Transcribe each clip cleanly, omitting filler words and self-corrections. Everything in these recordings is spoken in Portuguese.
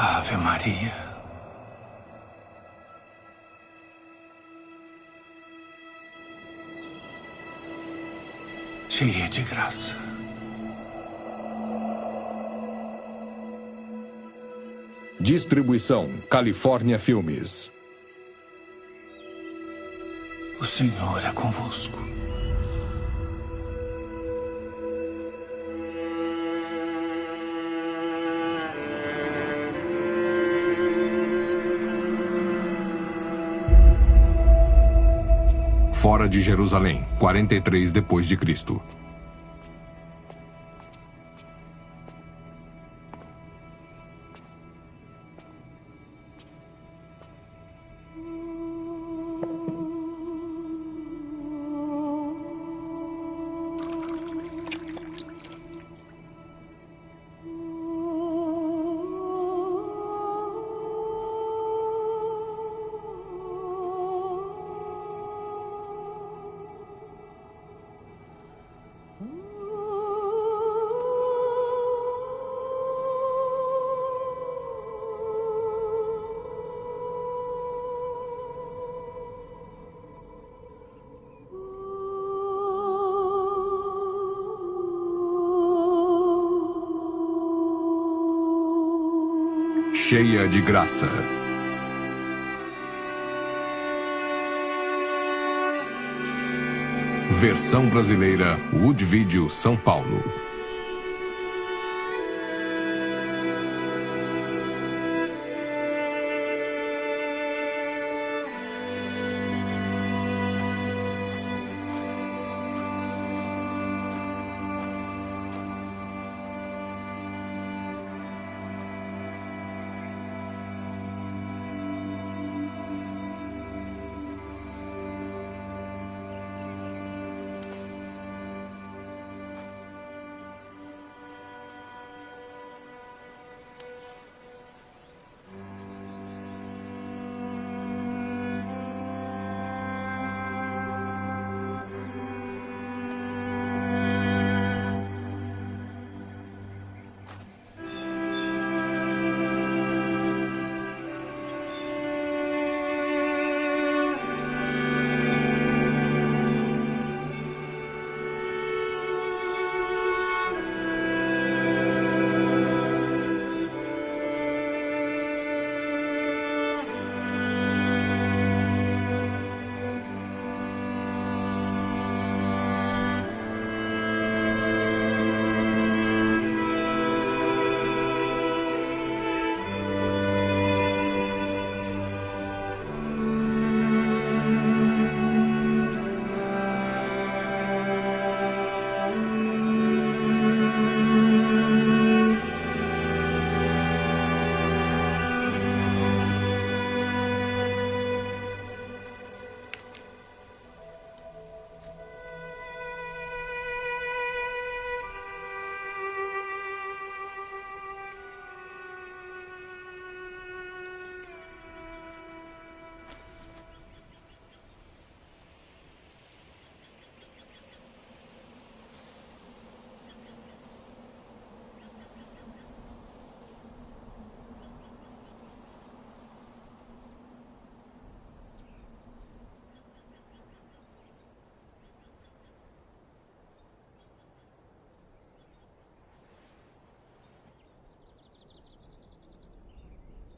Ave Maria. Cheia de graça. Distribuição Califórnia Filmes. O Senhor é convosco. Fora de Jerusalém, 43 depois de Cristo. Cheia de graça. Versão brasileira Wood Video São Paulo.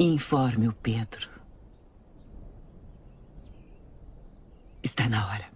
Informe o Pedro. Está na hora.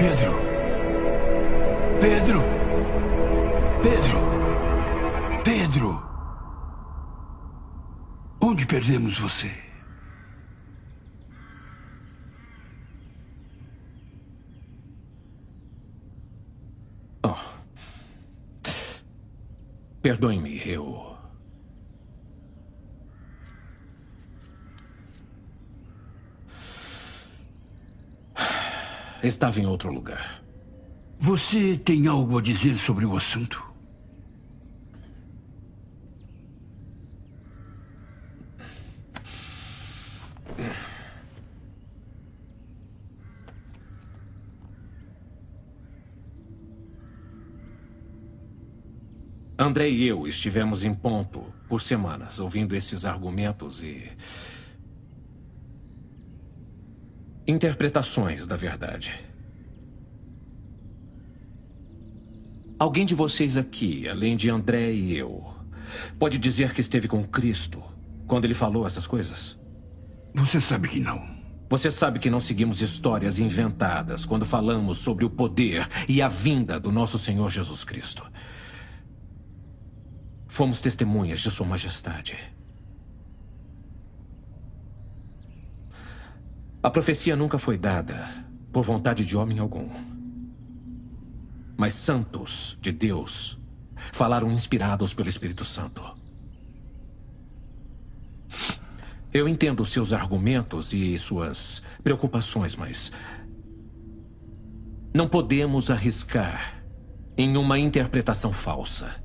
Pedro! Pedro! Pedro! Pedro! Onde perdemos você? Oh. Perdoe-me, eu... estava em outro lugar. Você tem algo a dizer sobre o assunto? André e eu estivemos em ponto por semanas, ouvindo esses argumentos e... interpretações da verdade. Alguém de vocês aqui, além de André e eu, pode dizer que esteve com Cristo quando ele falou essas coisas? Você sabe que não. Você sabe que não seguimos histórias inventadas quando falamos sobre o poder e a vinda do nosso Senhor Jesus Cristo. Fomos testemunhas de Sua Majestade. A profecia nunca foi dada por vontade de homem algum. Mas santos de Deus falaram inspirados pelo Espírito Santo. Eu entendo seus argumentos e suas preocupações, mas não podemos arriscar em uma interpretação falsa.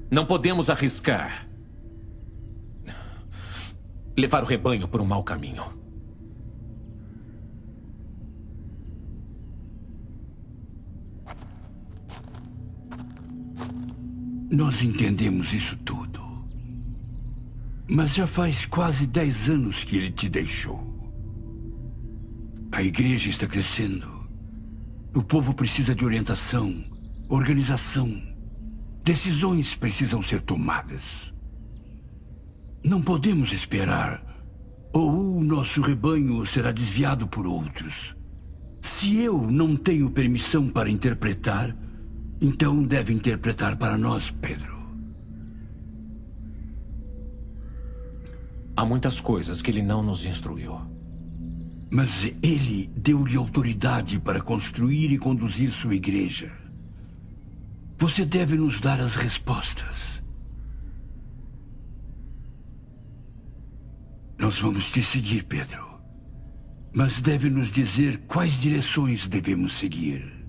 Não podemos arriscar levar o rebanho por um mau caminho. Nós entendemos isso tudo. Mas já faz quase 10 anos que ele te deixou. A igreja está crescendo. O povo precisa de orientação, organização. Decisões precisam ser tomadas. Não podemos esperar, ou o nosso rebanho será desviado por outros. Se eu não tenho permissão para interpretar, então deve interpretar para nós, Pedro. Há muitas coisas que ele não nos instruiu. Mas ele deu-lhe autoridade para construir e conduzir sua igreja. Você deve nos dar as respostas. Nós vamos te seguir, Pedro. Mas deve nos dizer quais direções devemos seguir.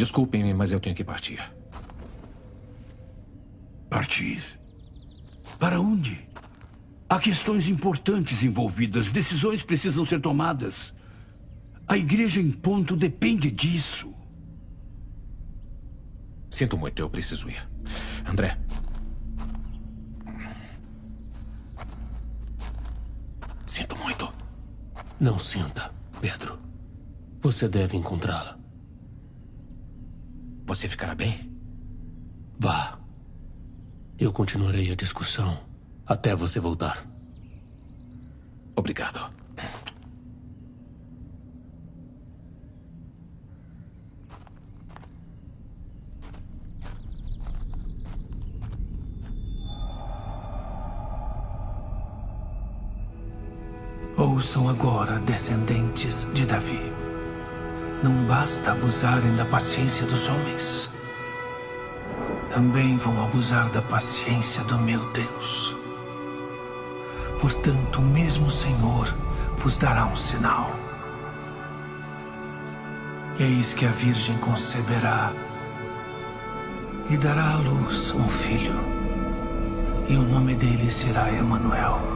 Desculpem-me, mas eu tenho que partir. Partir? Para onde? Há questões importantes envolvidas. Decisões precisam ser tomadas. A igreja em ponto depende disso. Sinto muito, eu preciso ir. André. Sinto muito. Não sinta, Pedro. Você deve encontrá-la. Você ficará bem? Vá. Eu continuarei a discussão até você voltar. Obrigado. Ouçam agora, descendentes de Davi. Não basta abusarem da paciência dos homens. Também vão abusar da paciência do meu Deus. Portanto, o mesmo Senhor vos dará um sinal. E eis que a Virgem conceberá e dará à luz um filho, e o nome dele será Emanuel.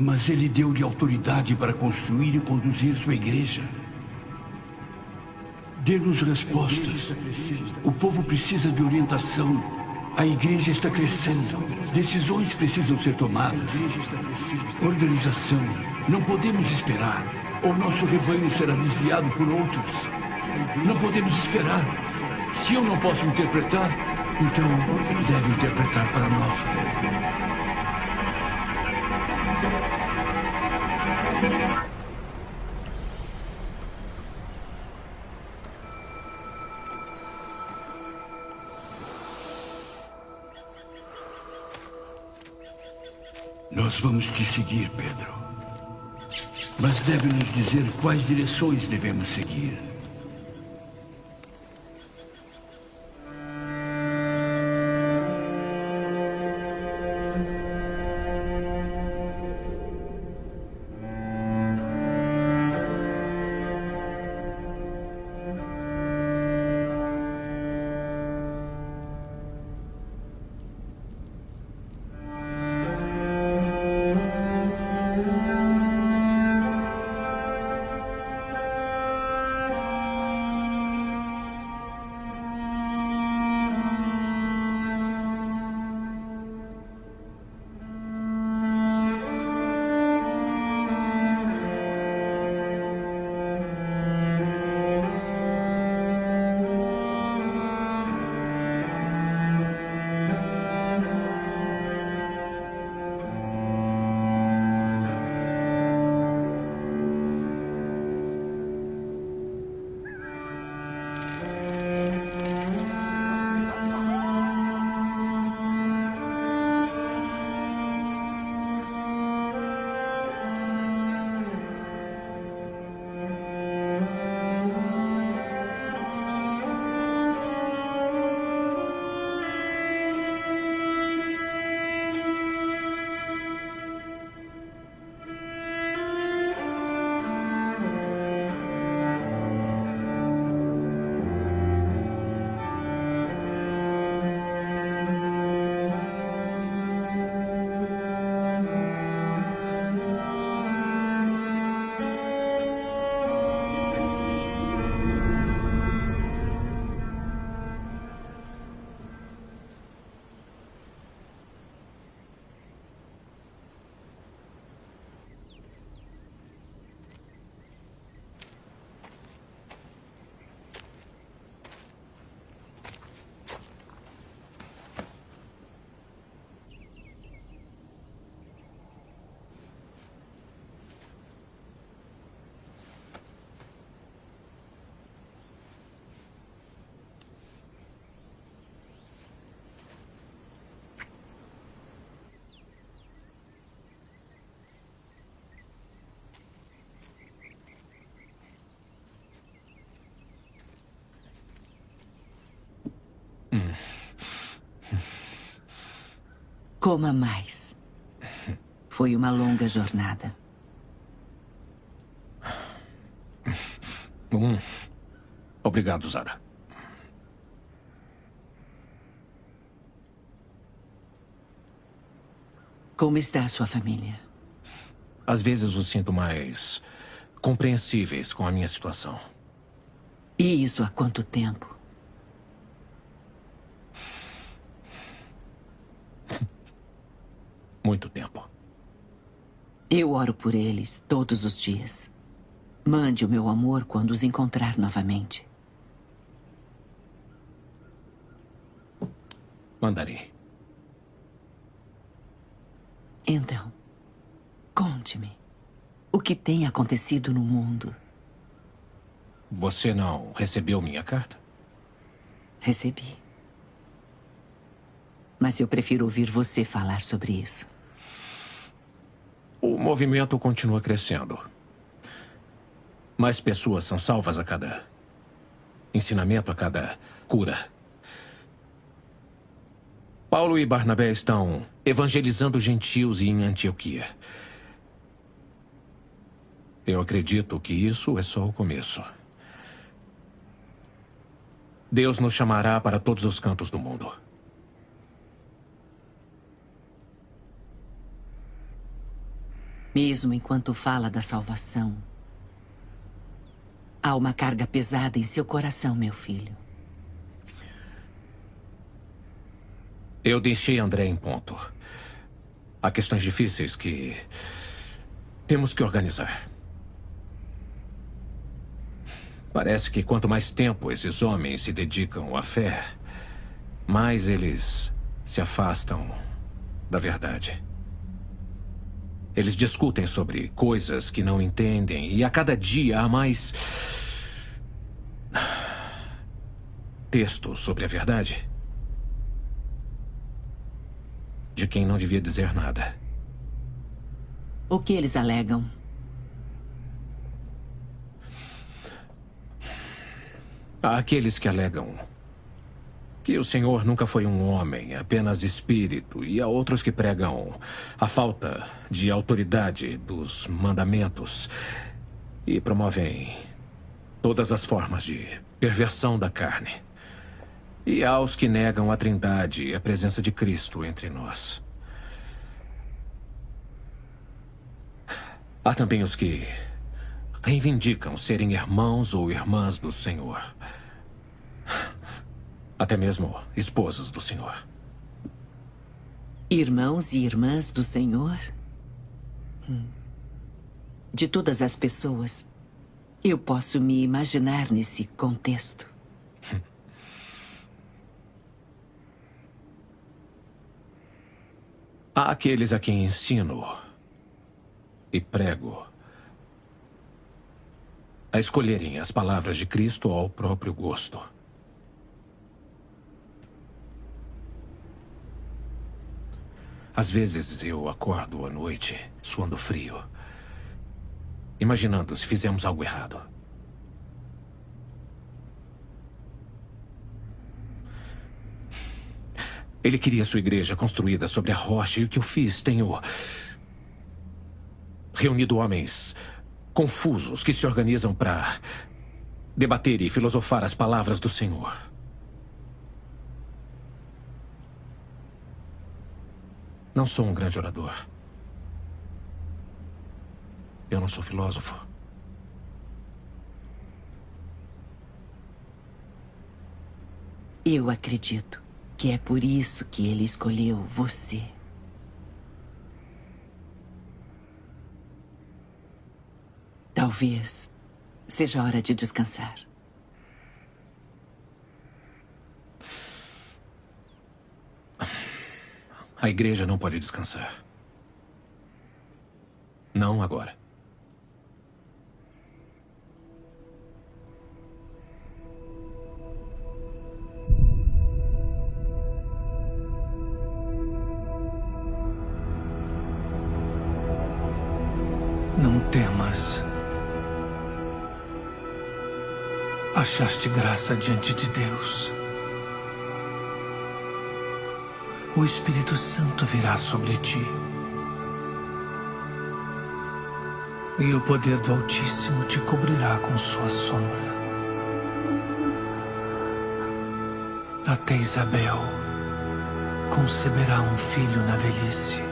Mas ele deu-lhe autoridade para construir e conduzir sua igreja. Dê-nos respostas. O povo precisa de orientação. A igreja está crescendo. Decisões precisam ser tomadas. Organização. Não podemos esperar. Ou nosso rebanho será desviado por outros. Não podemos esperar. Se eu não posso interpretar, então deve interpretar para nós, Pedro. Nós vamos te seguir, Pedro. Mas deve nos dizer quais direções devemos seguir. Coma mais. Foi uma longa jornada. Obrigado, Zara. Como está a sua família? Às vezes os sinto mais compreensíveis com a minha situação. E isso há quanto tempo? Muito tempo. Eu oro por eles todos os dias. Mande o meu amor quando os encontrar novamente. Mandarei. Então, conte-me. O que tem acontecido no mundo? Você não recebeu minha carta? Recebi. Mas eu prefiro ouvir você falar sobre isso. O movimento continua crescendo. Mais pessoas são salvas a cada ensinamento, a cada cura. Paulo e Barnabé estão evangelizando gentios em Antioquia. Eu acredito que isso é só o começo. Deus nos chamará para todos os cantos do mundo. Mesmo enquanto fala da salvação, há uma carga pesada em seu coração, meu filho. Eu deixei André em ponto. Há questões difíceis que temos que organizar. Parece que quanto mais tempo esses homens se dedicam à fé, mais eles se afastam da verdade. Eles discutem sobre coisas que não entendem e a cada dia há mais textos sobre a verdade de quem não devia dizer nada. O que eles alegam? Há aqueles que alegam que o Senhor nunca foi um homem, apenas espírito, e há outros que pregam a falta de autoridade dos mandamentos e promovem todas as formas de perversão da carne. E há os que negam a Trindade e a presença de Cristo entre nós. Há também os que reivindicam serem irmãos ou irmãs do Senhor. Até mesmo esposas do Senhor. Irmãos e irmãs do Senhor? De todas as pessoas, eu posso me imaginar nesse contexto. Há aqueles a quem ensino e prego a escolherem as palavras de Cristo ao próprio gosto. Às vezes eu acordo à noite, suando frio, imaginando se fizemos algo errado. Ele queria sua igreja construída sobre a rocha, e o que eu fiz? Tenho reunido homens confusos que se organizam para debater e filosofar as palavras do Senhor. Não sou um grande orador. Eu não sou filósofo. Eu acredito que é por isso que ele escolheu você. Talvez seja hora de descansar. A igreja não pode descansar. Não agora. Não temas. Achaste graça diante de Deus. O Espírito Santo virá sobre ti. E o poder do Altíssimo te cobrirá com sua sombra. Até Isabel conceberá um filho na velhice.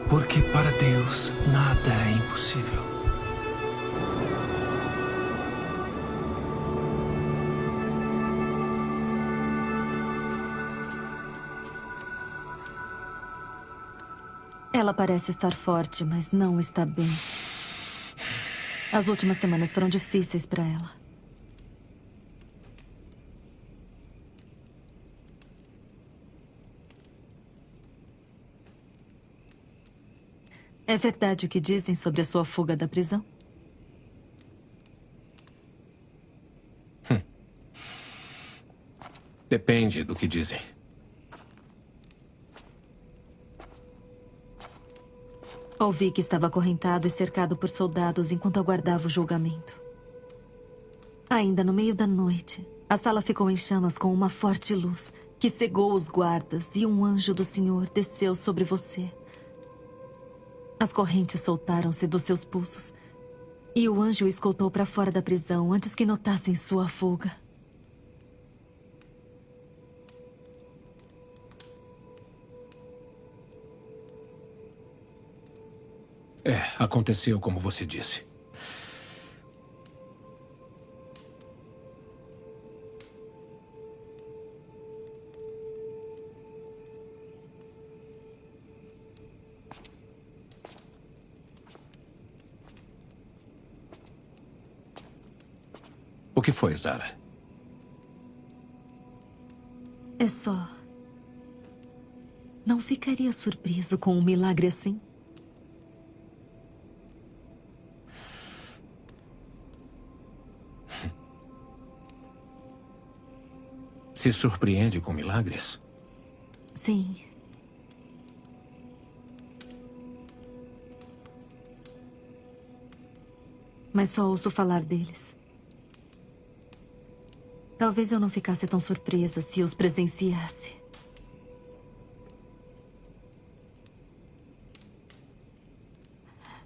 Porque para Deus nada é impossível. Ela parece estar forte, mas não está bem. As últimas semanas foram difíceis para ela. É verdade o que dizem sobre a sua fuga da prisão? Depende do que dizem. Ouvi que estava acorrentado e cercado por soldados enquanto aguardava o julgamento. Ainda no meio da noite, a sala ficou em chamas com uma forte luz que cegou os guardas e um anjo do Senhor desceu sobre você. As correntes soltaram-se dos seus pulsos e o anjo o escoltou para fora da prisão antes que notassem sua fuga. Aconteceu como você disse. O que foi, Zara? É só... Não ficaria surpreso com um milagre assim? Se surpreende com milagres? Sim. Mas só ouço falar deles. Talvez eu não ficasse tão surpresa se os presenciasse.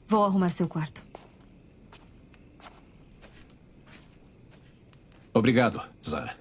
Vou arrumar seu quarto. Obrigado, Zara.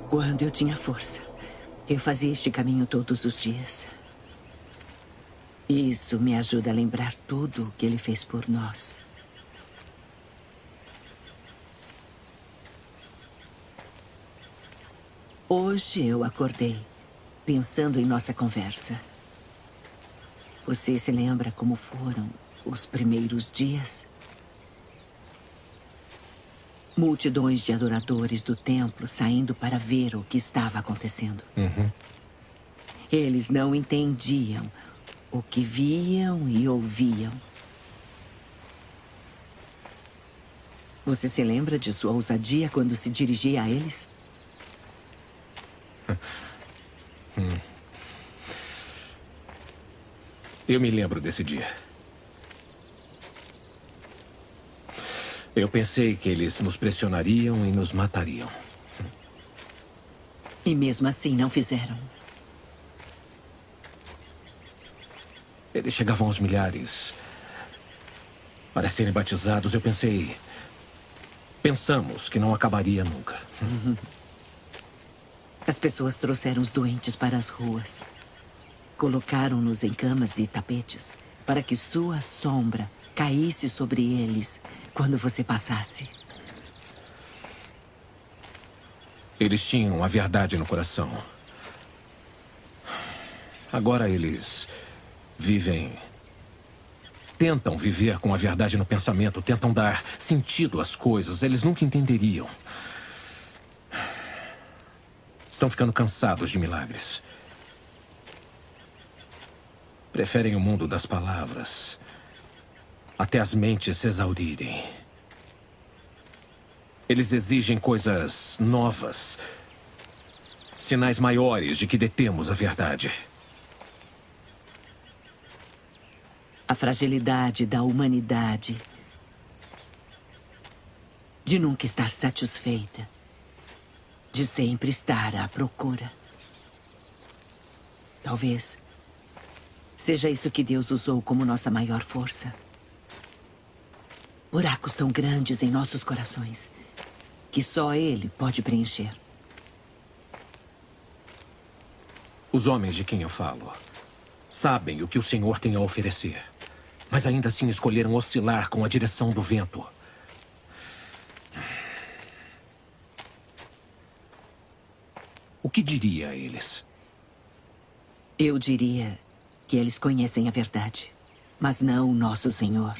Quando eu tinha força, eu fazia este caminho todos os dias. Isso me ajuda a lembrar tudo o que ele fez por nós. Hoje eu acordei pensando em nossa conversa. Você se lembra como foram os primeiros dias? Multidões de adoradores do templo saindo para ver o que estava acontecendo. Eles não entendiam o que viam e ouviam. Você se lembra de sua ousadia quando se dirigia a eles? Eu me lembro desse dia. Eu pensei que eles nos pressionariam e nos matariam. E mesmo assim não fizeram. Eles chegavam aos milhares. Para serem batizados, eu pensamos que não acabaria nunca. As pessoas trouxeram os doentes para as ruas. Colocaram-nos em camas e tapetes para que sua sombra caísse sobre eles quando você passasse. Eles tinham a verdade no coração. Agora eles tentam viver com a verdade no pensamento, tentam dar sentido às coisas. Eles nunca entenderiam. Estão ficando cansados de milagres. Preferem o mundo das palavras. até as mentes se exaurirem. Eles exigem coisas novas, sinais maiores de que detemos a verdade. A fragilidade da humanidade de nunca estar satisfeita, de sempre estar à procura. Talvez seja isso que Deus usou como nossa maior força. Buracos tão grandes em nossos corações que só Ele pode preencher. Os homens de quem eu falo sabem o que o Senhor tem a oferecer, mas ainda assim escolheram oscilar com a direção do vento. O que diria a eles? Eu diria que eles conhecem a verdade, mas não o nosso Senhor.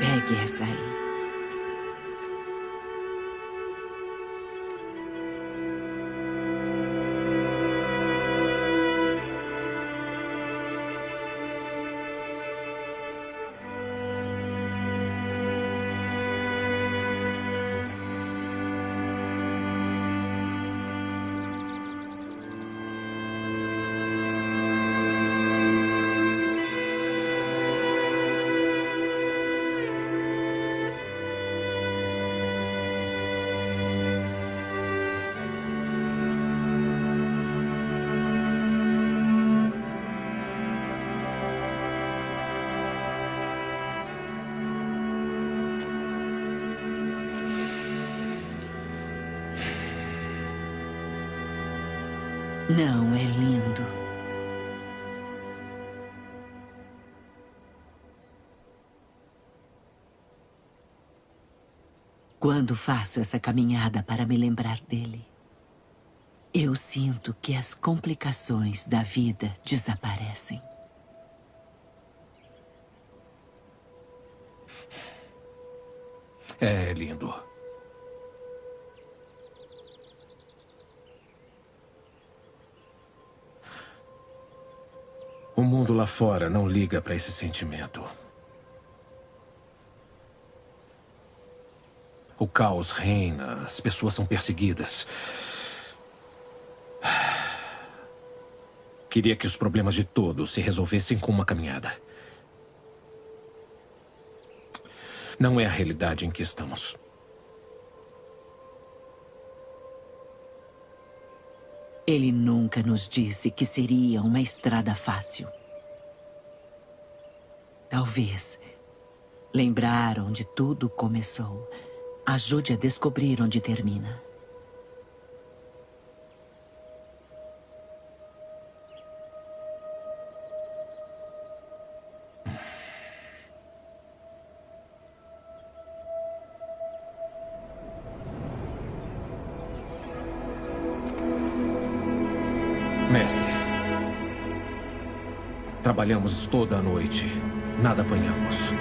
Pegue essa aí. Não é lindo? Quando faço essa caminhada para me lembrar dele, eu sinto que as complicações da vida desaparecem. É lindo. O mundo lá fora não liga para esse sentimento. O caos reina, as pessoas são perseguidas. Queria que os problemas de todos se resolvessem com uma caminhada. Não é a realidade em que estamos. Ele nunca nos disse que seria uma estrada fácil. Talvez lembrar onde tudo começou ajude a descobrir onde termina. Mestre, trabalhamos toda a noite, nada apanhamos.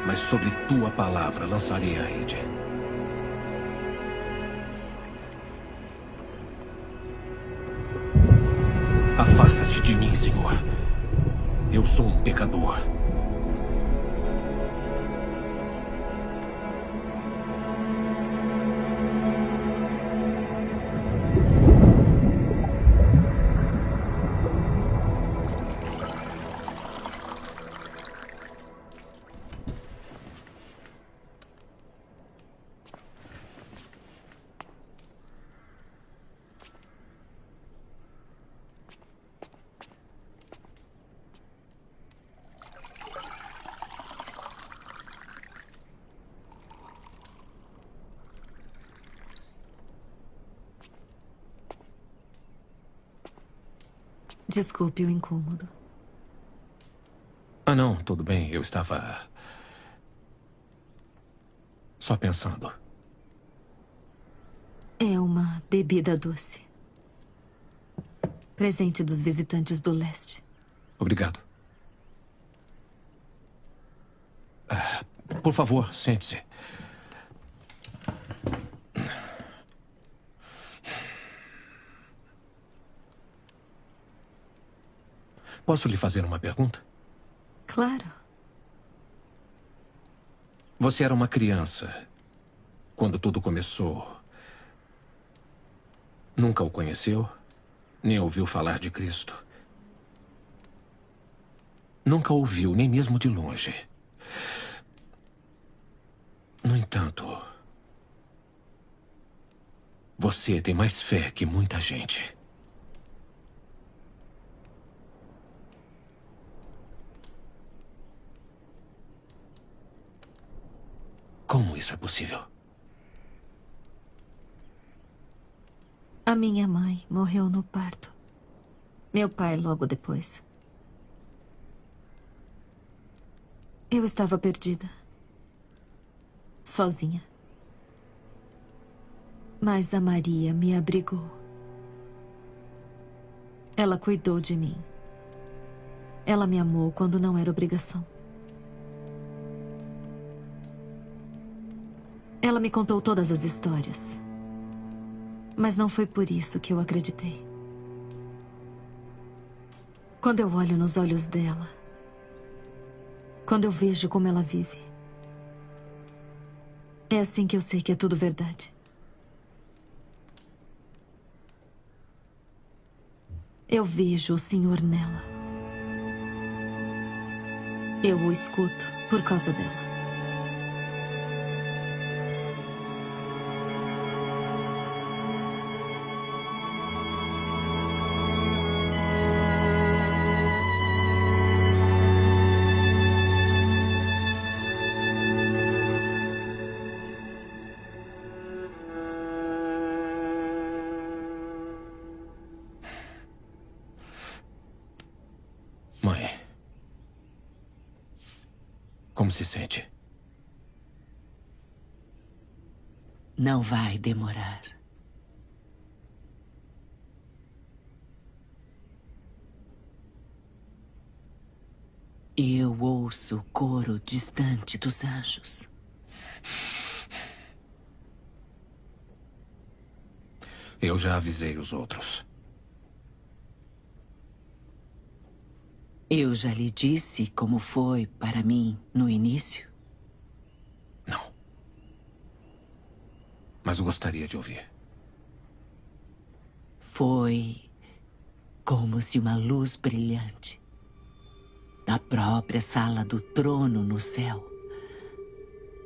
Mas sobre tua palavra lançarei a rede. Afasta-te de mim, Senhor. Eu sou um pecador. Desculpe o incômodo. Ah, não, tudo bem. Eu estava só pensando. É uma bebida doce. Presente dos visitantes do leste. Obrigado. Por favor, sente-se. Posso lhe fazer uma pergunta? Claro. Você era uma criança quando tudo começou. Nunca o conheceu? Nem ouviu falar de Cristo? Nunca ouviu, nem mesmo de longe. No entanto, você tem mais fé que muita gente. Como isso é possível? A minha mãe morreu no parto. Meu pai logo depois. Eu estava perdida. Sozinha. Mas a Maria me abrigou. Ela cuidou de mim. Ela me amou quando não era obrigação. Ela me contou todas as histórias. Mas não foi por isso que eu acreditei. Quando eu olho nos olhos dela, quando eu vejo como ela vive, é assim que eu sei que é tudo verdade. Eu vejo o Senhor nela. Eu o escuto por causa dela. Mãe, como se sente? Não vai demorar. Eu ouço o coro distante dos anjos. Eu já avisei os outros. Eu já lhe disse como foi para mim no início? Não. Mas gostaria de ouvir. Foi como se uma luz brilhante da própria sala do trono no céu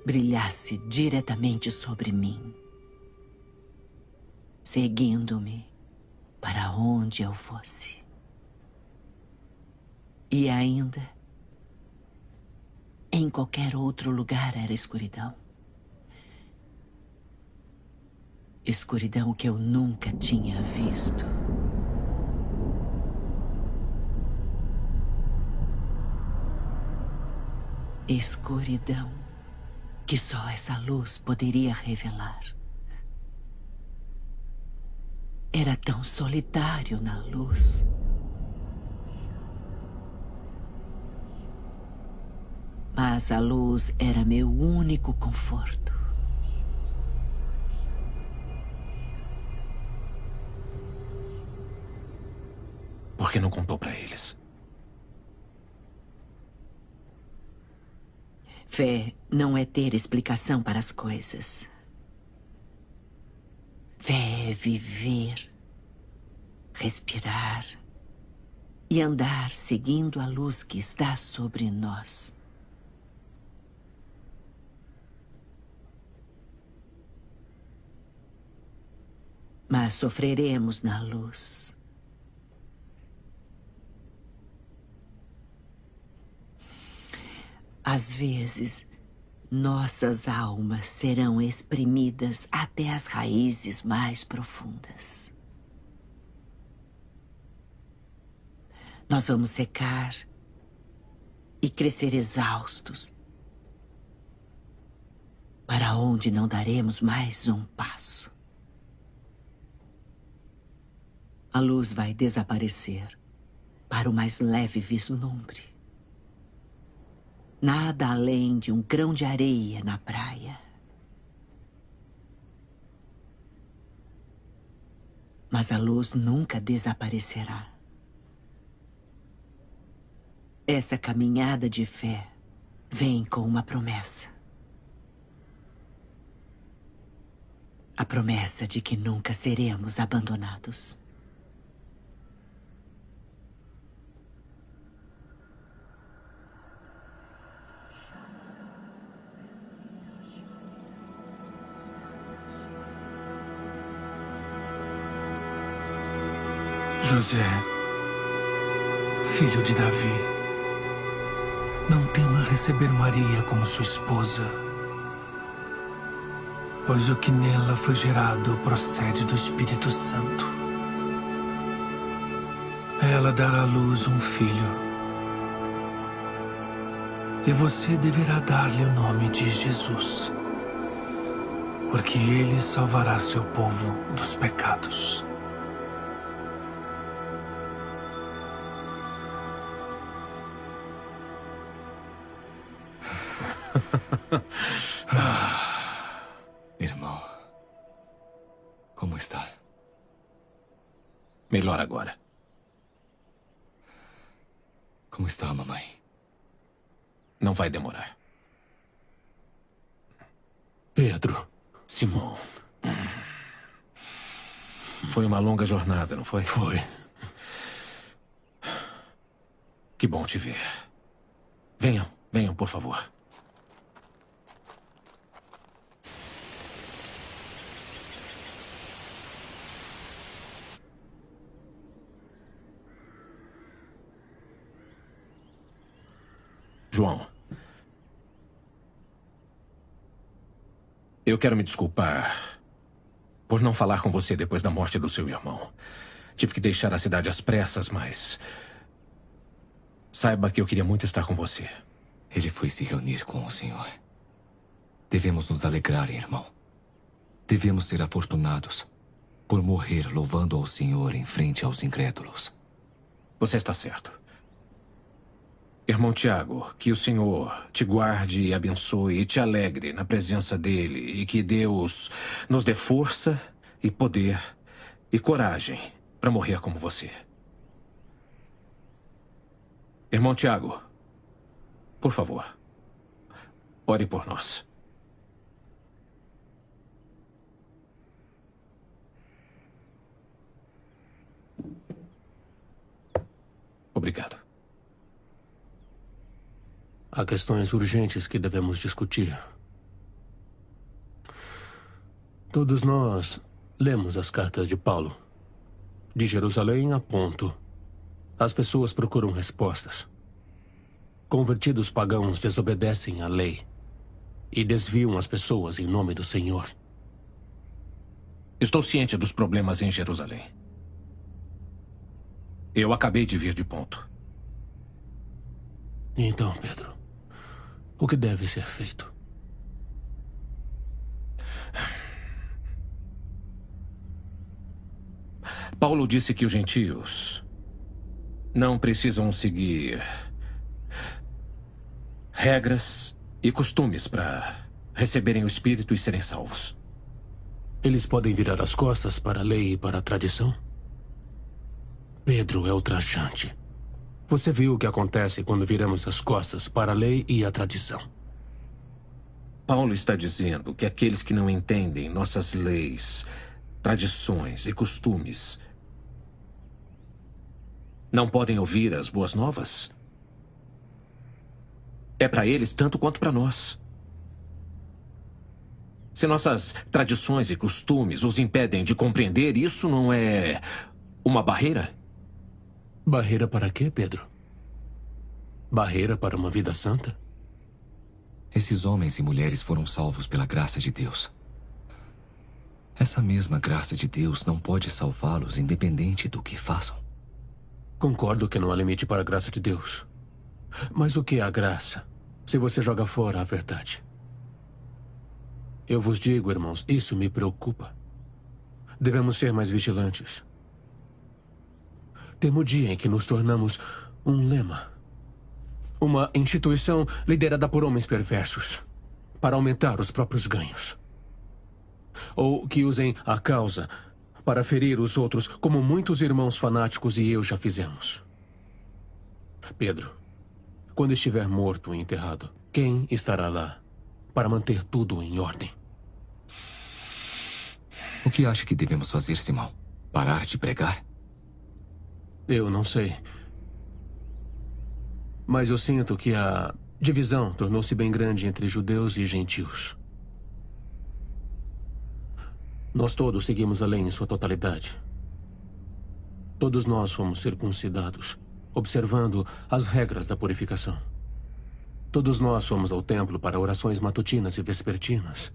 brilhasse diretamente sobre mim, seguindo-me para onde eu fosse. E ainda, em qualquer outro lugar era escuridão. Escuridão que eu nunca tinha visto. Escuridão que só essa luz poderia revelar. Era tão solitário na luz. Mas a luz era meu único conforto. Por que não contou para eles? Fé não é ter explicação para as coisas. Fé é viver, respirar e andar seguindo a luz que está sobre nós. Mas sofreremos na luz. Às vezes, nossas almas serão espremidas até as raízes mais profundas. Nós vamos secar e crescer exaustos, para onde não daremos mais um passo. A luz vai desaparecer para o mais leve vislumbre. Nada além de um grão de areia na praia. Mas a luz nunca desaparecerá. Essa caminhada de fé vem com uma promessa. A promessa de que nunca seremos abandonados. José, filho de Davi, não tema receber Maria como sua esposa, pois o que nela foi gerado procede do Espírito Santo. Ela dará à luz um filho, e você deverá dar-lhe o nome de Jesus, porque ele salvará seu povo dos pecados. Irmão, como está? Melhor agora. Como está a mamãe? Não vai demorar. Pedro. Simão. Foi uma longa jornada, não foi? Foi. Que bom te ver. Venham, venham, por favor. João. Eu quero me desculpar por não falar com você depois da morte do seu irmão. Tive que deixar a cidade às pressas, mas... saiba que eu queria muito estar com você. Ele foi se reunir com o Senhor. Devemos nos alegrar, irmão. Devemos ser afortunados por morrer louvando ao Senhor em frente aos incrédulos. Você está certo. Irmão Tiago, que o Senhor te guarde e abençoe e te alegre na presença dele e que Deus nos dê força e poder e coragem para morrer como você. Irmão Tiago, por favor, ore por nós. Obrigado. Há questões urgentes que devemos discutir. Todos nós lemos as cartas de Paulo. De Jerusalém a Ponto. As pessoas procuram respostas. Convertidos pagãos desobedecem à lei e desviam as pessoas em nome do Senhor. Estou ciente dos problemas em Jerusalém. Eu acabei de vir de Ponto. Então, Pedro, o que deve ser feito? Paulo disse que os gentios não precisam seguir regras e costumes para receberem o Espírito e serem salvos. Eles podem virar as costas para a lei e para a tradição? Pedro é ultrajante. Você viu o que acontece quando viramos as costas para a lei e a tradição. Paulo está dizendo que aqueles que não entendem nossas leis, tradições e costumes não podem ouvir as boas novas? É para eles tanto quanto para nós. Se nossas tradições e costumes os impedem de compreender, isso não é uma barreira? Barreira para quê, Pedro? Barreira para uma vida santa? Esses homens e mulheres foram salvos pela graça de Deus. Essa mesma graça de Deus não pode salvá-los independente do que façam. Concordo que não há limite para a graça de Deus. Mas o que é a graça, se você joga fora a verdade? Eu vos digo, irmãos, isso me preocupa. Devemos ser mais vigilantes. Temo o dia em que nos tornamos um lema. Uma instituição liderada por homens perversos para aumentar os próprios ganhos. Ou que usem a causa para ferir os outros, como muitos irmãos fanáticos e eu já fizemos. Pedro, quando estiver morto e enterrado, quem estará lá para manter tudo em ordem? O que acha que devemos fazer, Simão? Parar de pregar? Eu não sei. Mas eu sinto que a divisão tornou-se bem grande entre judeus e gentios. Nós todos seguimos a lei em sua totalidade. Todos nós fomos circuncidados, observando as regras da purificação. Todos nós fomos ao templo para orações matutinas e vespertinas.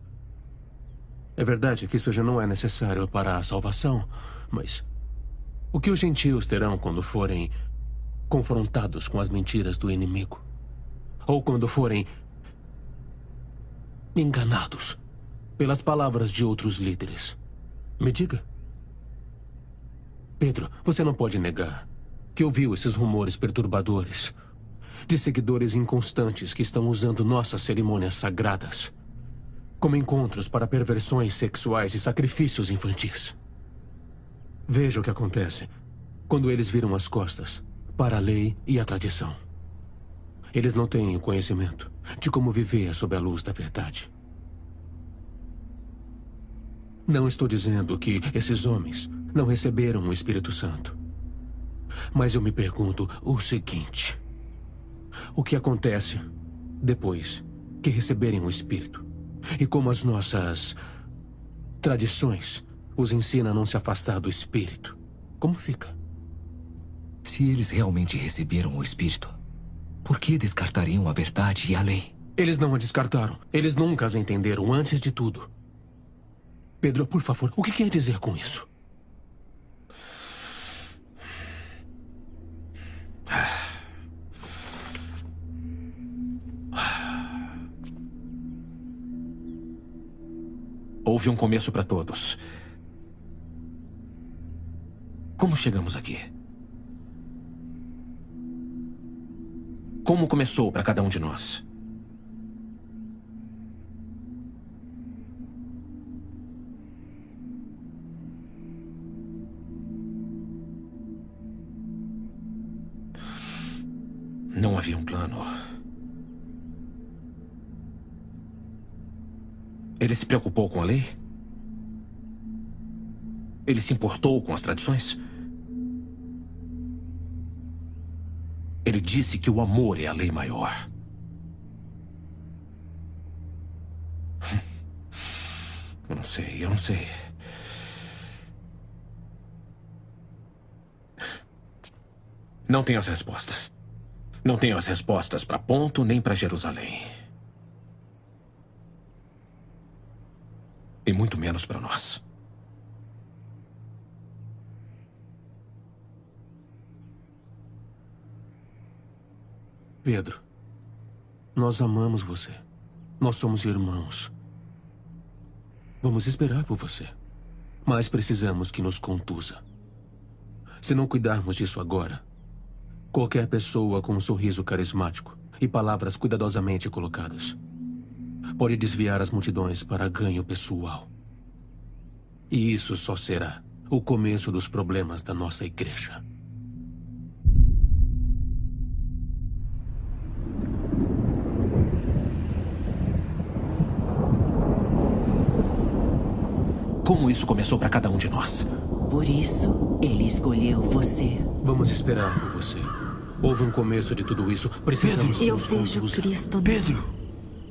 É verdade que isso já não é necessário para a salvação, mas o que os gentios terão quando forem confrontados com as mentiras do inimigo? Ou quando forem enganados pelas palavras de outros líderes? Me diga. Pedro, você não pode negar que ouviu esses rumores perturbadores de seguidores inconstantes que estão usando nossas cerimônias sagradas como encontros para perversões sexuais e sacrifícios infantis. Veja o que acontece quando eles viram as costas para a lei e a tradição. Eles não têm o conhecimento de como viver sob a luz da verdade. Não estou dizendo que esses homens não receberam o Espírito Santo. Mas eu me pergunto o seguinte: o que acontece depois que receberem o Espírito? E como as nossas tradições os ensinam a não se afastar do Espírito? Como fica? Se eles realmente receberam o Espírito, por que descartariam a verdade e a lei? Eles não a descartaram. Eles nunca as entenderam antes de tudo. Pedro, por favor, o que quer dizer com isso? Houve um começo para todos. Como chegamos aqui? Como começou para cada um de nós? Não havia um plano. Ele se preocupou com a lei? Ele se importou com as tradições? Ele disse que o amor é a lei maior. Eu não sei. Não tenho as respostas. Não tenho as respostas para Ponto nem para Jerusalém. E muito menos para nós. Pedro, nós amamos você. Nós somos irmãos. Vamos esperar por você. Mas precisamos que nos contusa. Se não cuidarmos disso agora, qualquer pessoa com um sorriso carismático e palavras cuidadosamente colocadas pode desviar as multidões para ganho pessoal. E isso só será o começo dos problemas da nossa igreja. Como isso começou para cada um de nós? Por isso, ele escolheu você. Vamos esperar por você. Houve um começo de tudo isso. Precisamos que Eu nos vejo conduza. Cristo. Pedro,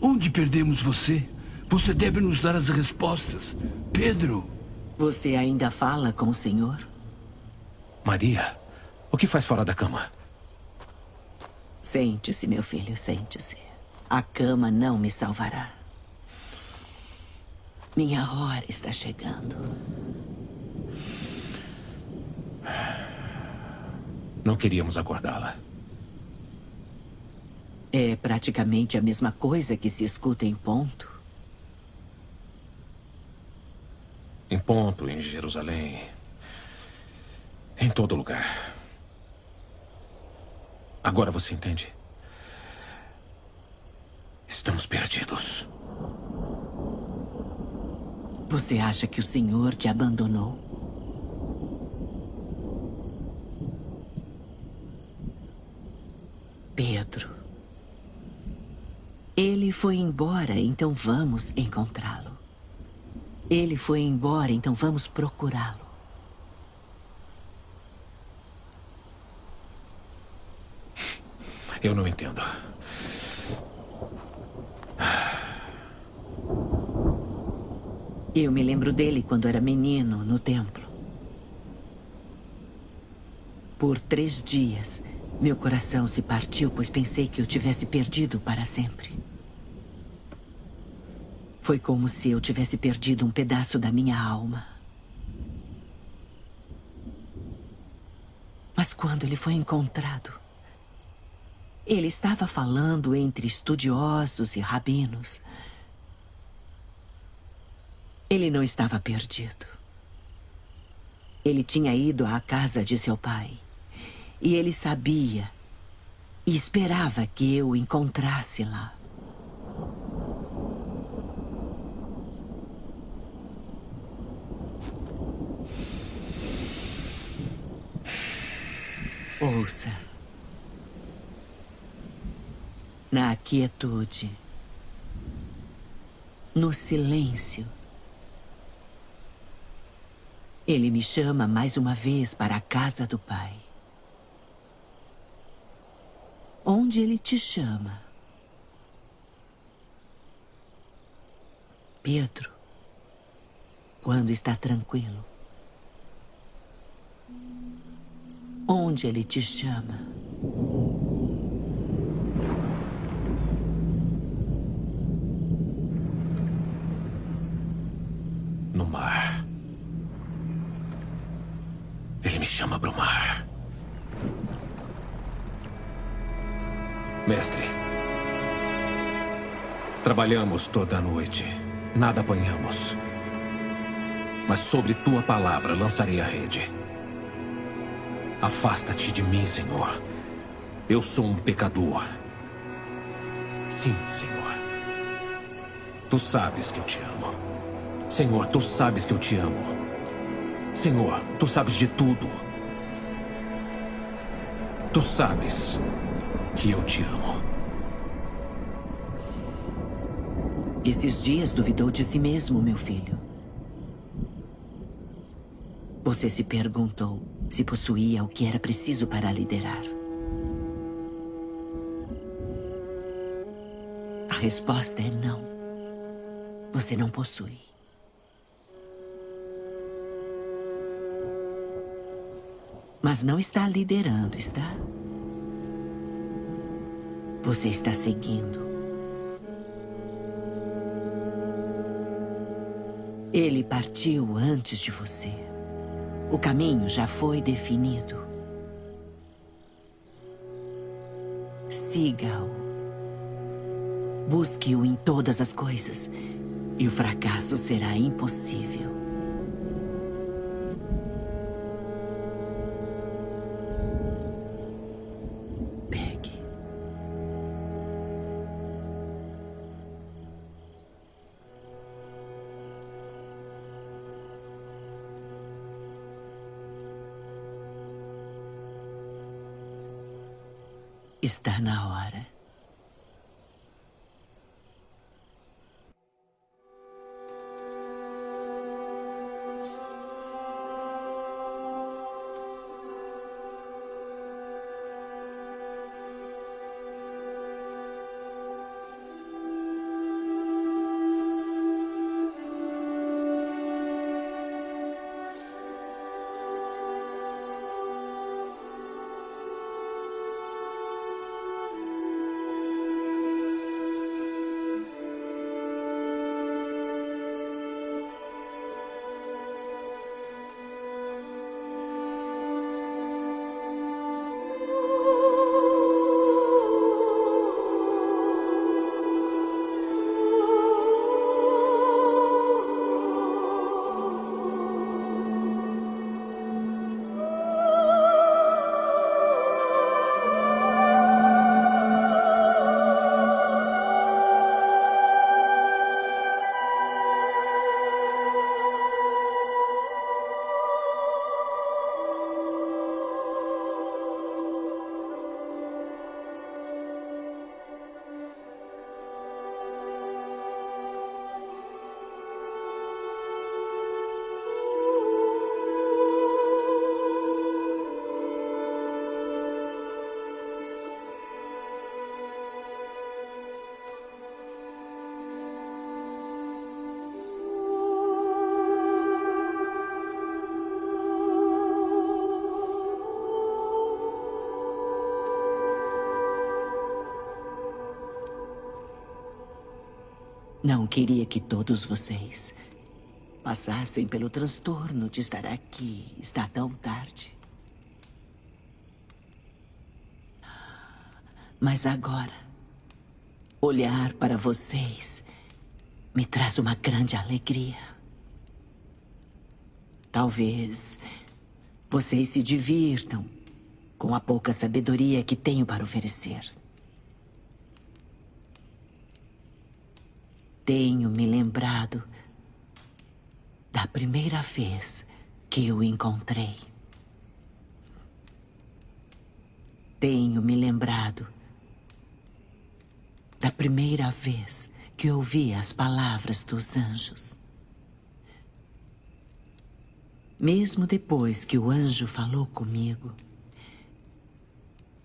onde perdemos você? Você deve nos dar as respostas. Pedro! Você ainda fala com o Senhor? Maria, o que faz fora da cama? Sente-se, meu filho, sente-se. A cama não me salvará. Minha hora está chegando. Não queríamos acordá-la. É praticamente a mesma coisa que se escuta em Ponto. Em Ponto, em Jerusalém. Em todo lugar. Agora você entende? Estamos perdidos. Você acha que o Senhor te abandonou? Pedro. Ele foi embora, então vamos encontrá-lo. Ele foi embora, então vamos procurá-lo. Eu não entendo. Eu me lembro dele quando era menino, no templo. Por 3 dias, meu coração se partiu, pois pensei que eu tivesse perdido para sempre. Foi como se eu tivesse perdido um pedaço da minha alma. Mas quando ele foi encontrado, ele estava falando entre estudiosos e rabinos. Ele não estava perdido. Ele tinha ido à casa de seu pai. E ele sabia e esperava que eu o encontrasse lá. Ouça. Na quietude, no silêncio, ele me chama mais uma vez para a casa do Pai. Onde ele te chama? Pedro, quando está tranquilo. Onde ele te chama? No mar. Ele me chama para o mar. Mestre, trabalhamos toda a noite. Nada apanhamos. Mas sobre tua palavra lançarei a rede. Afasta-te de mim, Senhor. Eu sou um pecador. Sim, Senhor. Tu sabes que eu te amo. Senhor, tu sabes que eu te amo. Senhor, tu sabes de tudo. Tu sabes que eu te amo. Esses dias duvidou de si mesmo, meu filho. Você se perguntou se possuía o que era preciso para liderar. A resposta é não. Você não possui. Mas não está liderando, está? Você está seguindo. Ele partiu antes de você. O caminho já foi definido. Siga-o. Busque-o em todas as coisas, e o fracasso será impossível. Pegue. Está na hora. Não queria que todos vocês passassem pelo transtorno de estar aqui. Está tão tarde. Mas agora, olhar para vocês me traz uma grande alegria. Talvez vocês se divirtam com a pouca sabedoria que tenho para oferecer. Tenho me lembrado da primeira vez que o encontrei. Tenho me lembrado da primeira vez que ouvi as palavras dos anjos. Mesmo depois que o anjo falou comigo,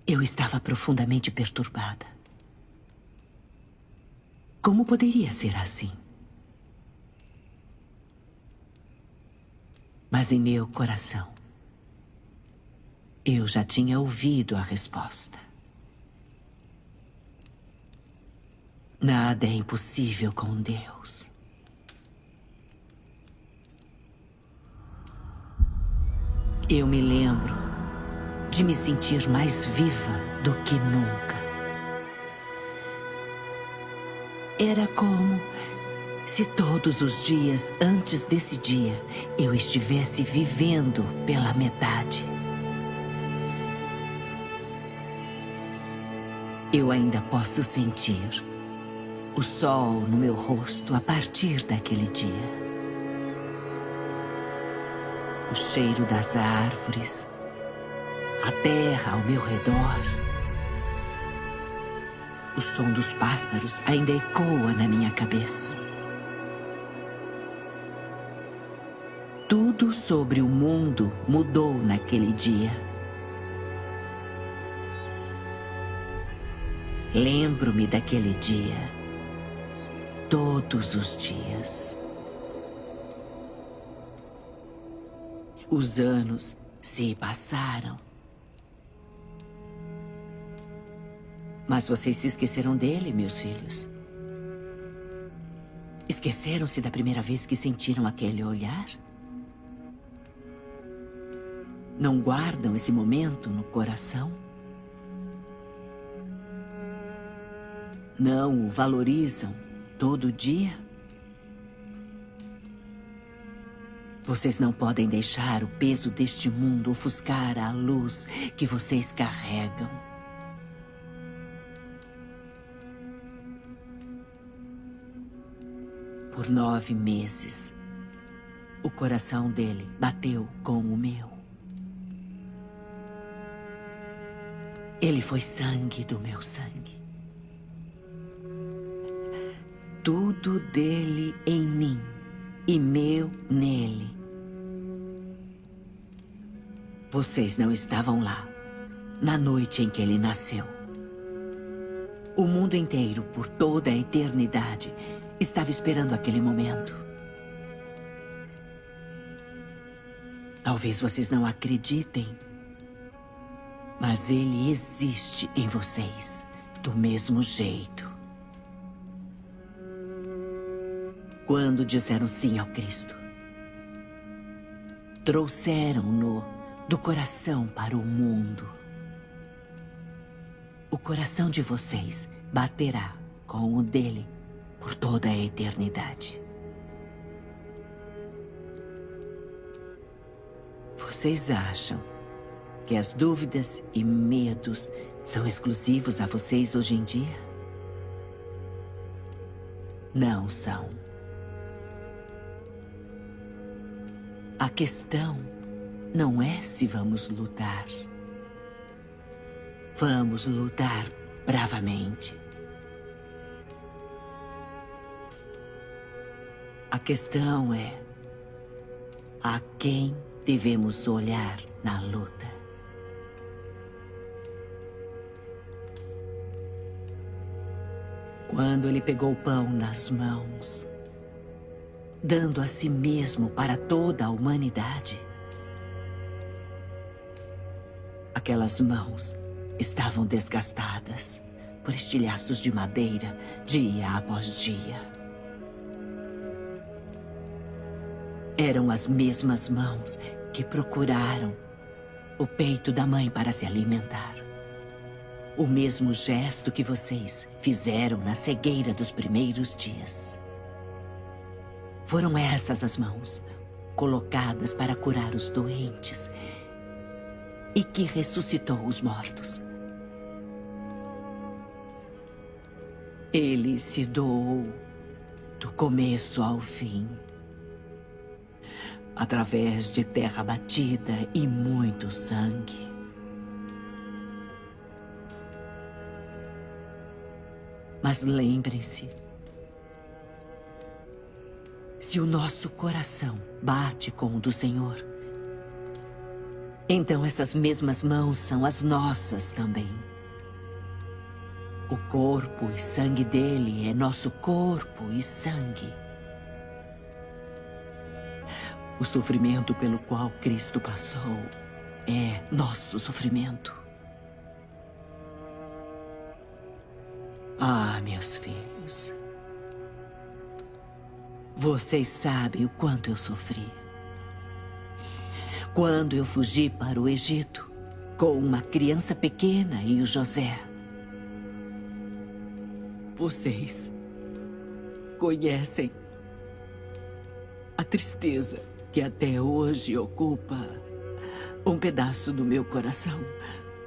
eu estava profundamente perturbada. Como poderia ser assim? Mas em meu coração, eu já tinha ouvido a resposta. Nada é impossível com Deus. Eu me lembro de me sentir mais viva do que nunca. Era como se todos os dias antes desse dia eu estivesse vivendo pela metade. Eu ainda posso sentir o sol no meu rosto a partir daquele dia. O cheiro das árvores, a terra ao meu redor. O som dos pássaros ainda ecoa na minha cabeça. Tudo sobre o mundo mudou naquele dia. Lembro-me daquele dia todos os dias. Os anos se passaram. Mas vocês se esqueceram dele, meus filhos? Esqueceram-se da primeira vez que sentiram aquele olhar? Não guardam esse momento no coração? Não o valorizam todo dia? Vocês não podem deixar o peso deste mundo ofuscar a luz que vocês carregam. Por 9 meses, o coração dele bateu com o meu. Ele foi sangue do meu sangue. Tudo dele em mim e meu nele. Vocês não estavam lá, na noite em que ele nasceu. O mundo inteiro, por toda a eternidade, estava esperando aquele momento. Talvez vocês não acreditem, mas ele existe em vocês do mesmo jeito. Quando disseram sim ao Cristo, trouxeram-no do coração para o mundo. O coração de vocês baterá com o dele por toda a eternidade. Vocês acham que as dúvidas e medos são exclusivos a vocês hoje em dia? Não são. A questão não é se vamos lutar. Vamos lutar bravamente. A questão é a quem devemos olhar na luta. Quando ele pegou o pão nas mãos, dando a si mesmo para toda a humanidade, aquelas mãos estavam desgastadas por estilhaços de madeira dia após dia. Eram as mesmas mãos que procuraram o peito da mãe para se alimentar. O mesmo gesto que vocês fizeram na cegueira dos primeiros dias. Foram essas as mãos colocadas para curar os doentes e que ressuscitou os mortos. Ele se doou do começo ao fim, através de terra batida e muito sangue. Mas lembrem-se, se o nosso coração bate com o do Senhor, então essas mesmas mãos são as nossas também. O corpo e sangue dele é nosso corpo e sangue. O sofrimento pelo qual Cristo passou é nosso sofrimento. Ah, meus filhos, vocês sabem o quanto eu sofri. Quando eu fugi para o Egito com uma criança pequena e o José. Vocês conhecem a tristeza que até hoje ocupa um pedaço do meu coração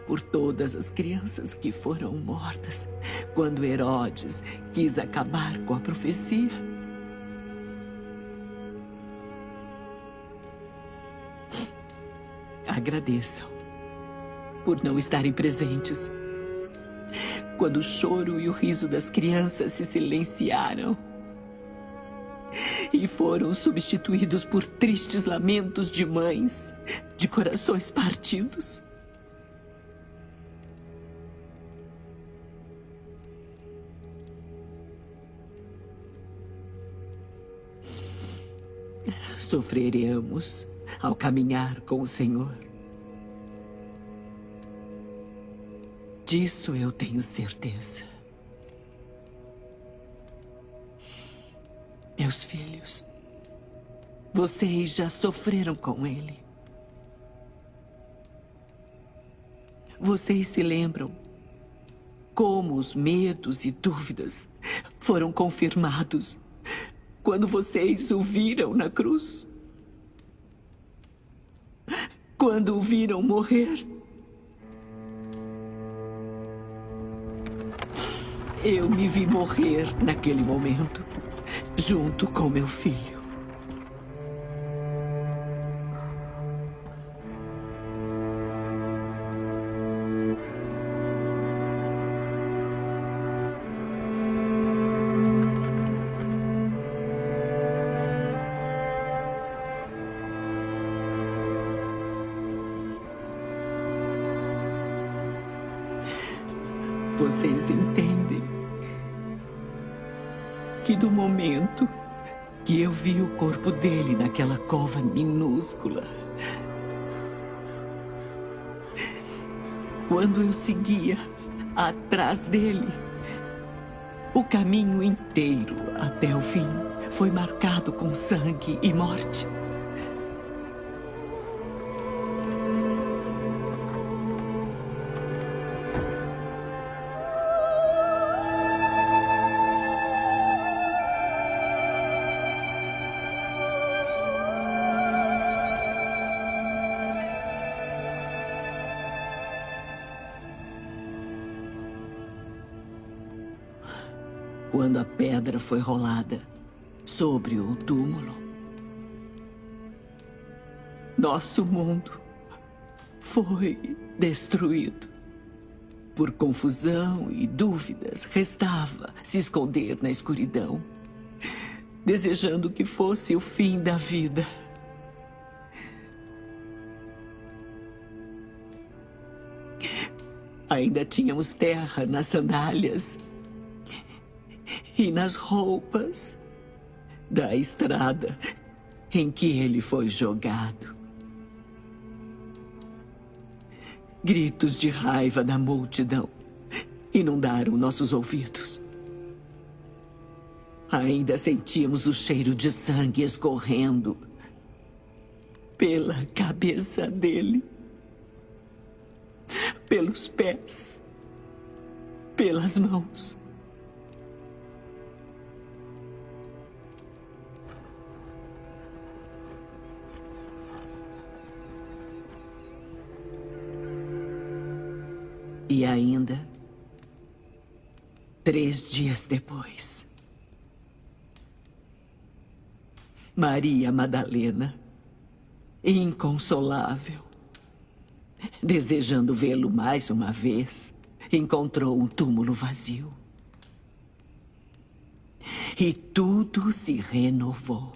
por todas as crianças que foram mortas quando Herodes quis acabar com a profecia. Agradeçam por não estarem presentes quando o choro e o riso das crianças se silenciaram e foram substituídos por tristes lamentos de mães de corações partidos. Sofreremos ao caminhar com o Senhor. Disso eu tenho certeza. Meus filhos, vocês já sofreram com Ele. Vocês se lembram como os medos e dúvidas foram confirmados quando vocês o viram na cruz? Quando o viram morrer? Eu me vi morrer naquele momento, junto com meu filho. Vocês entendem que do momento que eu vi o corpo dele naquela cova minúscula, quando eu seguia atrás dele, o caminho inteiro até o fim foi marcado com sangue e morte. Quando a pedra foi rolada sobre o túmulo, nosso mundo foi destruído. Por confusão e dúvidas, restava se esconder na escuridão, desejando que fosse o fim da vida. Ainda tínhamos terra nas sandálias e nas roupas da estrada em que ele foi jogado. Gritos de raiva da multidão inundaram nossos ouvidos. Ainda sentíamos o cheiro de sangue escorrendo pela cabeça dele, pelos pés, pelas mãos. E ainda, 3 dias depois, Maria Madalena, inconsolável, desejando vê-lo mais uma vez, encontrou um túmulo vazio. E tudo se renovou.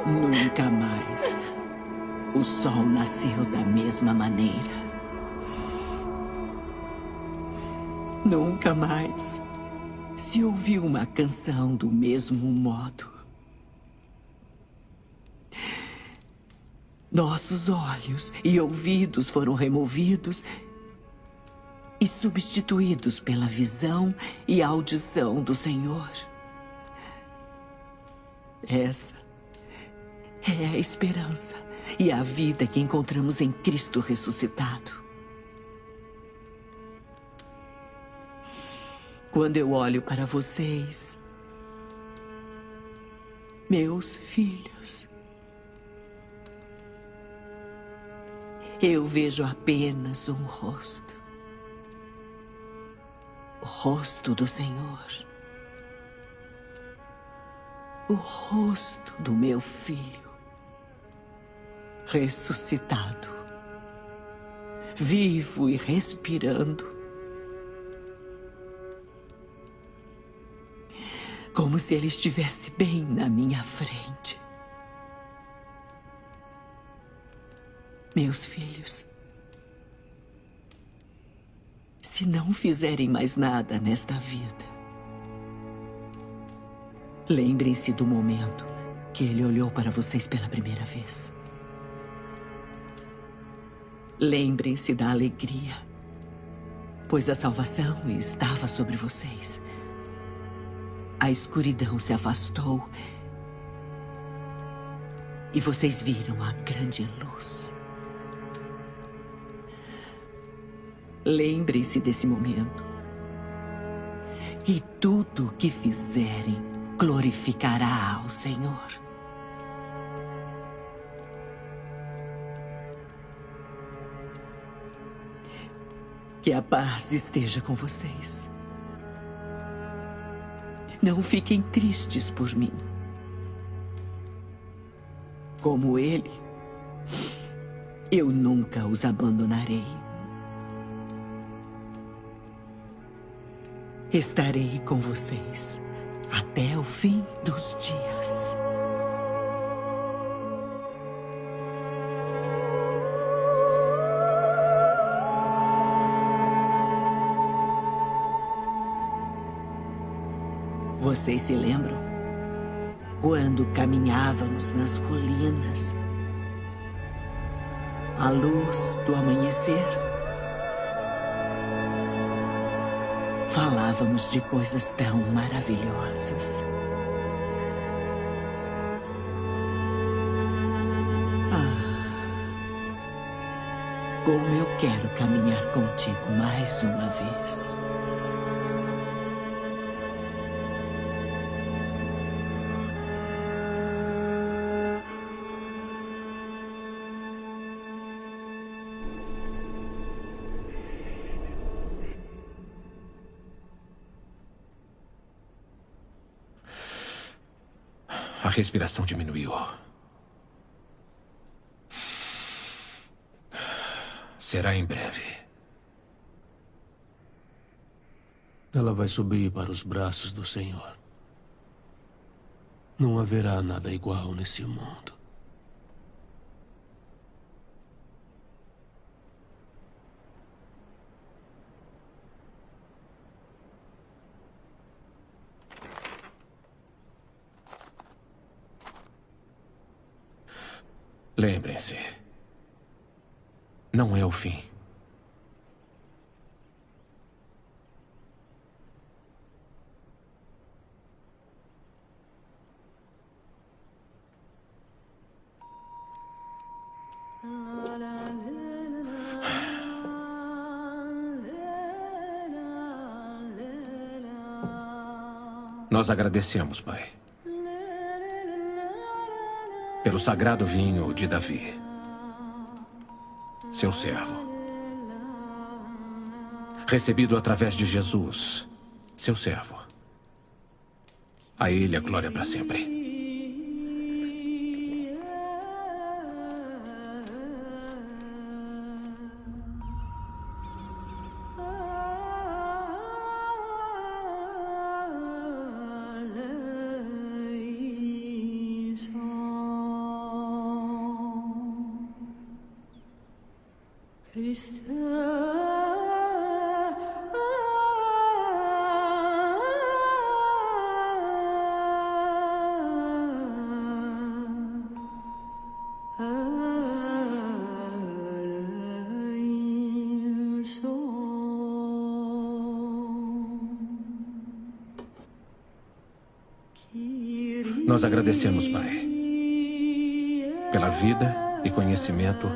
Nunca mais o sol nasceu da mesma maneira. Nunca mais se ouviu uma canção do mesmo modo. Nossos olhos e ouvidos foram removidos e substituídos pela visão e audição do Senhor. Essa é a esperança e a vida que encontramos em Cristo ressuscitado. Quando eu olho para vocês, meus filhos, eu vejo apenas um rosto. O rosto do Senhor. O rosto do meu filho. Ressuscitado, vivo e respirando, como se ele estivesse bem na minha frente. Meus filhos, se não fizerem mais nada nesta vida, lembrem-se do momento que ele olhou para vocês pela primeira vez. Lembrem-se da alegria, pois a salvação estava sobre vocês. A escuridão se afastou e vocês viram a grande luz. Lembrem-se desse momento. E tudo o que fizerem glorificará ao Senhor. Que a paz esteja com vocês. Não fiquem tristes por mim. Como ele, eu nunca os abandonarei. Estarei com vocês até o fim dos dias. Vocês se lembram? Quando caminhávamos nas colinas, à luz do amanhecer, falávamos de coisas tão maravilhosas. Como eu quero caminhar contigo mais uma vez. A respiração diminuiu. Será em breve. Ela vai subir para os braços do Senhor. Não haverá nada igual nesse mundo. Lembrem-se, não é o fim. Nós agradecemos, Pai, pelo sagrado vinho de Davi, seu servo, recebido através de Jesus, seu servo. A ele a glória para sempre. Nós agradecemos, Pai, pela vida e conhecimento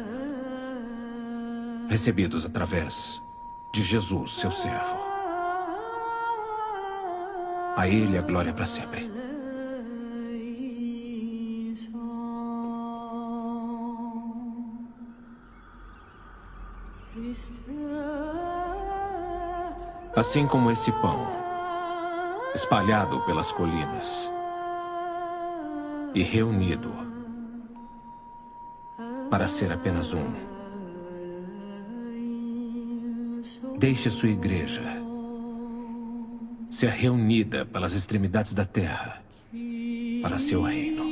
recebidos através de Jesus, seu servo. A ele a glória para sempre. Assim como esse pão, espalhado pelas colinas e reunido para ser apenas um, deixe sua igreja ser reunida pelas extremidades da terra para seu reino.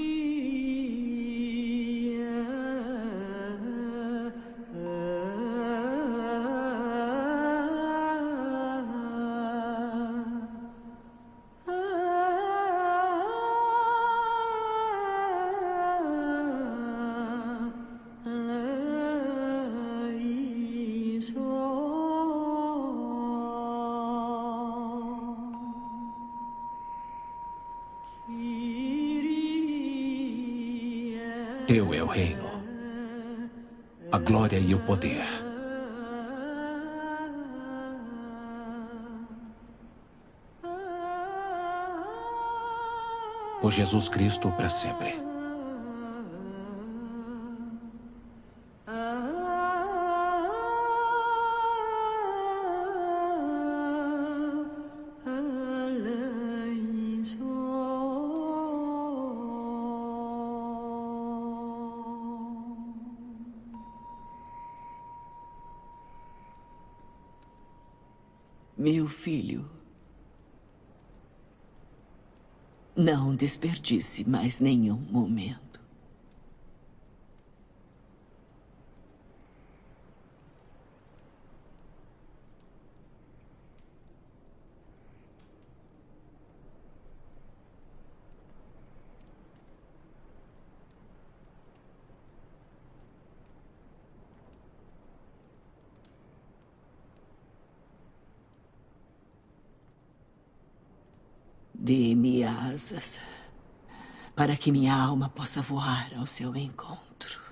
Teu é o reino, a glória e o poder. Por Jesus Cristo para sempre. Meu filho, não desperdice mais nenhum momento. Dê-me asas, para que minha alma possa voar ao seu encontro.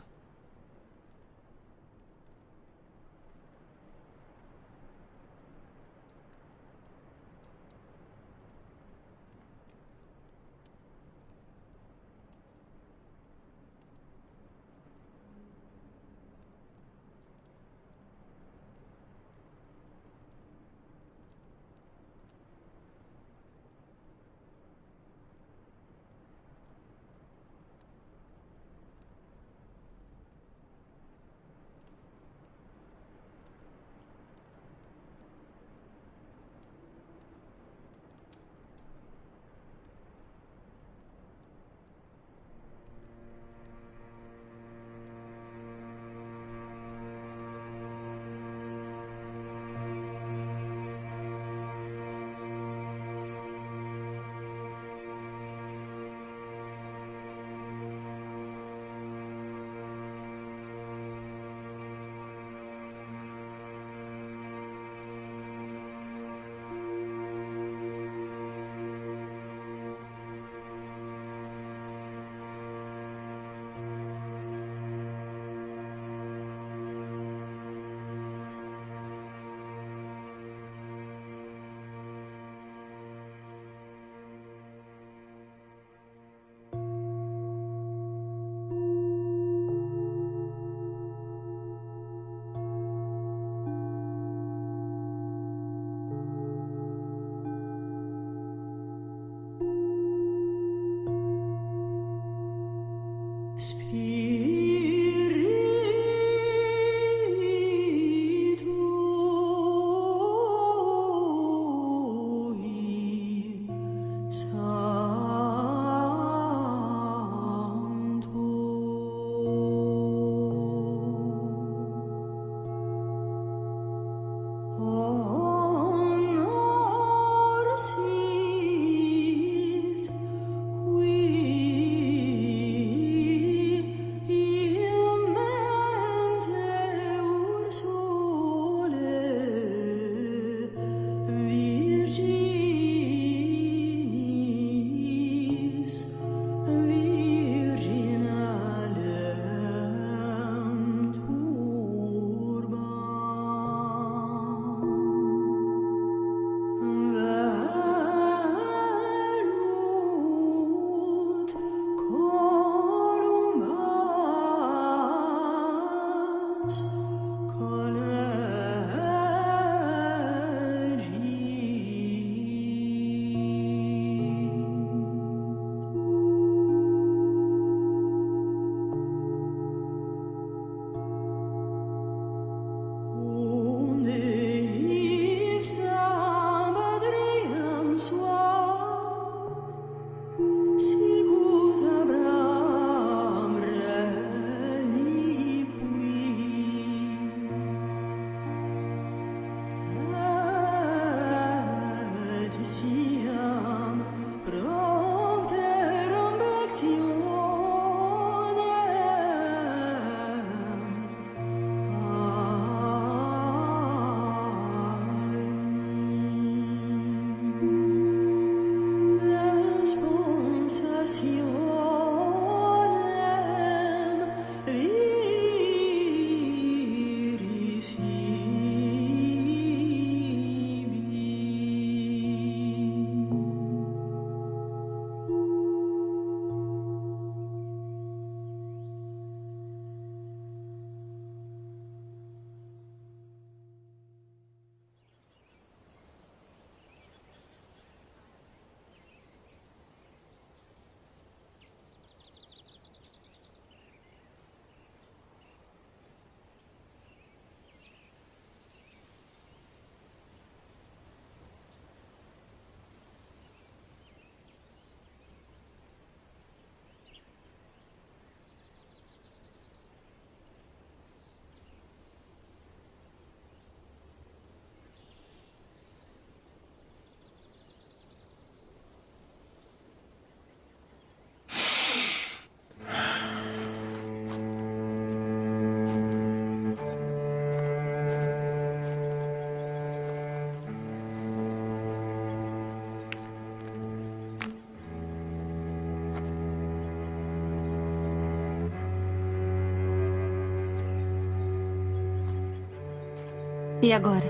E agora?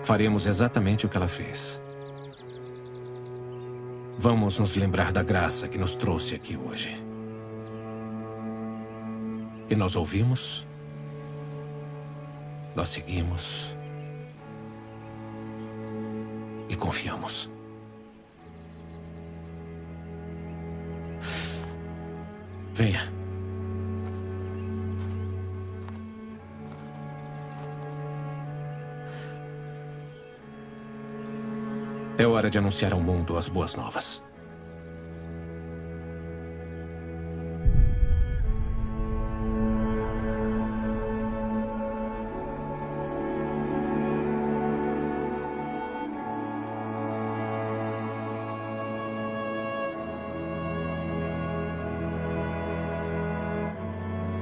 Faremos exatamente o que ela fez. Vamos nos lembrar da graça que nos trouxe aqui hoje. E nós ouvimos, nós seguimos e confiamos. Venha. É hora de anunciar ao mundo as boas novas.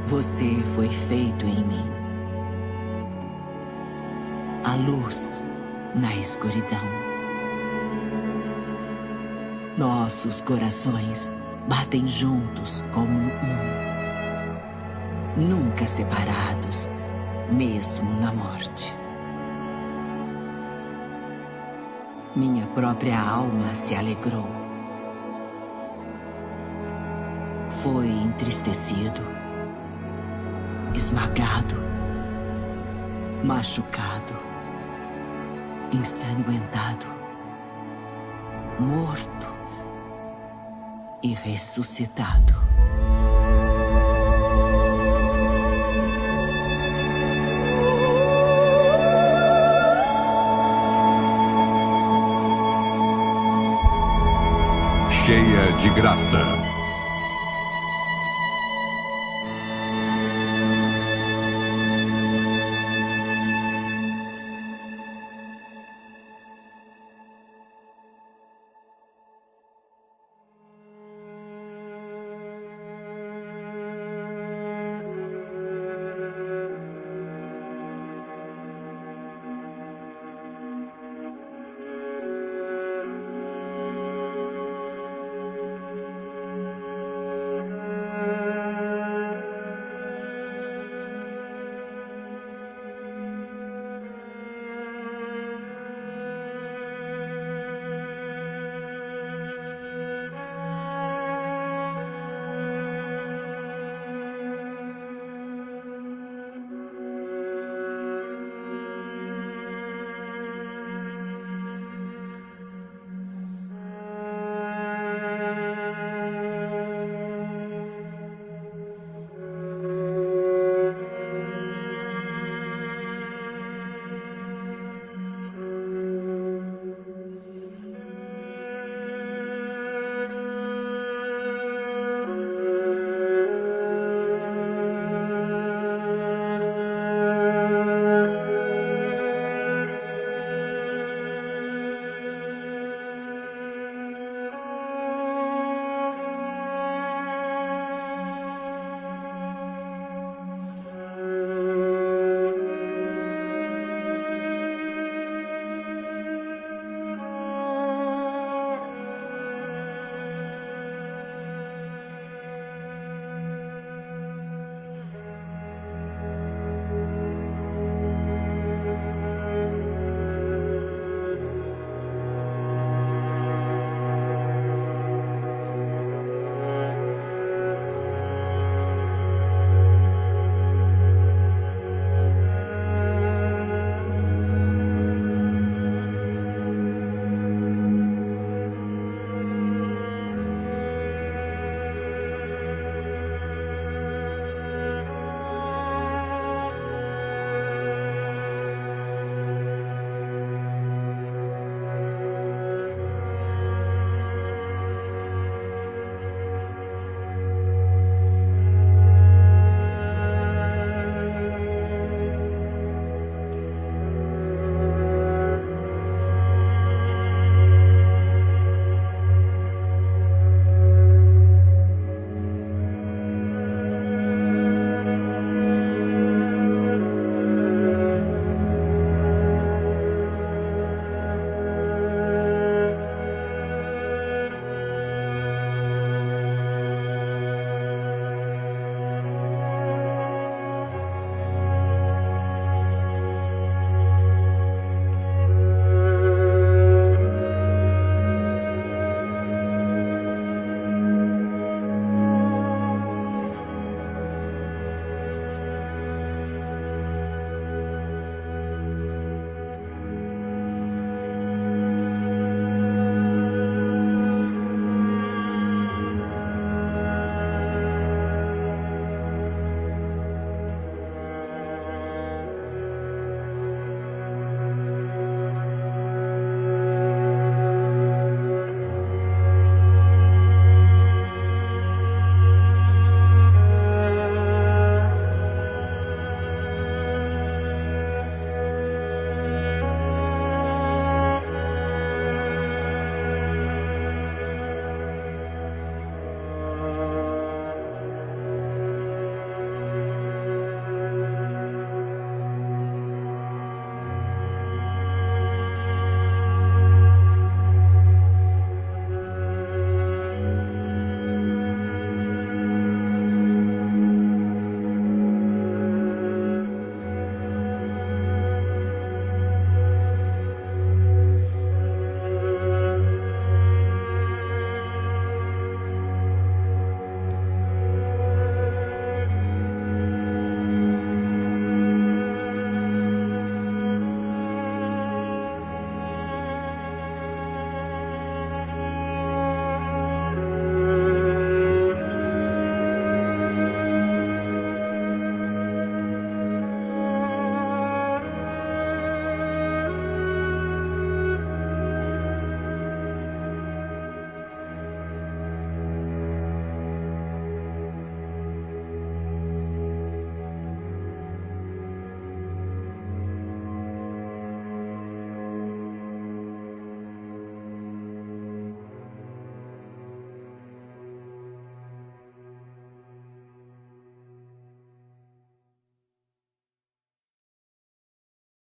Você foi feito em mim. A luz na escuridão. Nossos corações batem juntos como um. Nunca separados, mesmo na morte. Minha própria alma se alegrou. Foi entristecido, esmagado, machucado, ensanguentado, morto e ressuscitado. Cheia de graça.